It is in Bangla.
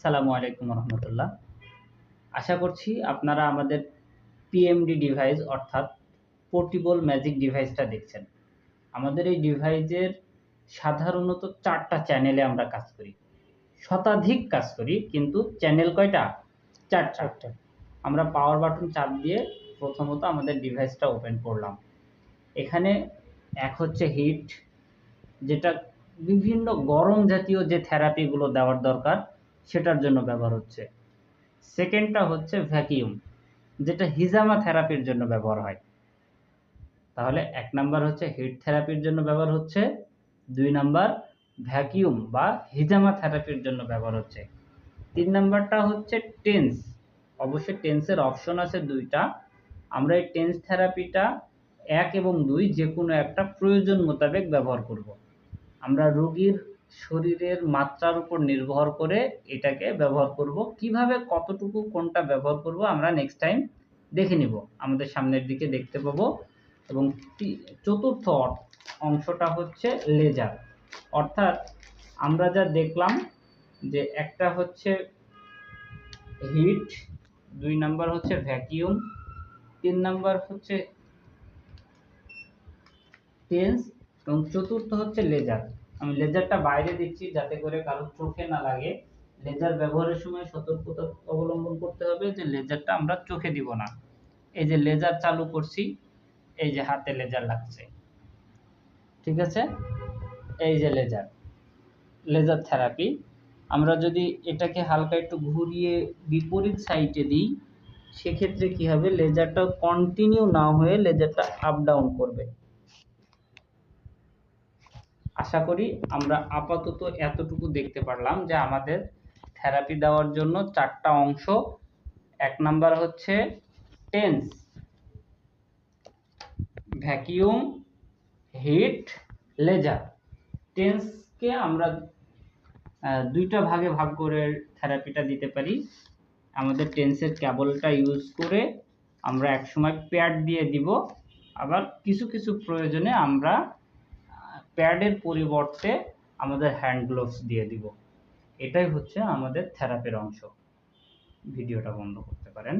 আসসালামু আলাইকুম রহমতুল্লাহ। আশা করছি আপনারা আমাদের পিএমডি ডিভাইস অর্থাৎ পোর্টেবল ম্যাজিক ডিভাইসটা দেখছেন। আমাদের এই ডিভাইসের সাধারণত 4টা চ্যানেলে আমরা কাজ করি, শতাধিক কাজ করি, কিন্তু চ্যানেল কয়টা? 4টা। আমরা পাওয়ার বাটন চাপ দিয়ে প্রথমত আমাদের ডিভাইসটা ওপেন করলাম। এখানে এক হচ্ছে হিট, যেটা বিভিন্ন গরম জাতীয় যে থেরাপিগুলো দেওয়ার দরকার সেটার জন্য ব্যবহার হচ্ছে। সেকেন্ডটা হচ্ছে ভ্যাকিউম, যেটা হিজামা থেরাপির জন্য ব্যবহার হয়। তাহলে 1 নাম্বার হচ্ছে হিট থেরাপির জন্য ব্যবহার হচ্ছে, 2 নাম্বার ভ্যাকিউম বা হিজামা থেরাপির জন্য ব্যবহার হচ্ছে, 3 নাম্বারটা হচ্ছে টেন্স। অবশ্যই টেন্সের অপশন আছে 2টা। আমরা এই টেন্স থেরাপিটা 1 এবং 2 যে কোনো একটা প্রয়োজন মোতাবেক ব্যবহার করব। আমরা রোগীর শরীরের মাত্রার উপর নির্ভর করে এটাকে ব্যবহার করব। কিভাবে কতটুকু কোনটা ব্যবহার করব আমরা নেক্সট টাইম দেখে নিব, আমাদের সামনের দিকে দেখতে পাবো। এবং চতুর্থ অংশটা হচ্ছে লেজার, অর্থাৎ আমরা যা দেখলাম যে একটা হচ্ছে হিট, 2 নাম্বার হচ্ছে ভ্যাকিউম, 3 নাম্বার হচ্ছে টেন্স এবং চতুর্থ হচ্ছে লেজার। আমি লেজারটা বাইরে দিচ্ছি যাতে করে কারো চোখে না লাগে। লেজার ব্যবহারের সময় সতর্কতা অবলম্বন করতে হবে যে লেজারটা আমরা চোখে দিব না। এই যে লেজার চালু করছি, এই যে হাতে লেজার লাগছে, ঠিক আছে? এই যে লেজার থেরাপি। আমরা যদি এটাকে হালকা একটু ঘুরিয়ে বিপরীত সাইডে দিই, সেক্ষেত্রে কি হবে, লেজারটা কন্টিনিউ না হয়ে লেজারটা আপ ডাউন করবে। আশা করি আমরা আপাতত এতটুকু দেখতে পারলাম যে আমাদের থেরাপি দেওয়ার জন্য 4টা অংশ। 1 নাম্বার হচ্ছে টেন্স, ভ্যাকিউম, হিট, লেজার। টেন্সকে আমরা 2টা ভাগে ভাগ করে থেরাপিটা দিতে পারি। আমাদের টেন্সের কেবলটা ইউজ করে আমরা একসময় প্যাড দিয়ে দিব, আবার কিছু কিছু প্রয়োজনে আমরা প্যাডের পরিবর্তে আমাদের হ্যান্ড গ্লোভস দিয়ে দিব। এটাই হচ্ছে আমাদের থেরাপির অংশ। ভিডিওটা বন্ধ করতে পারেন।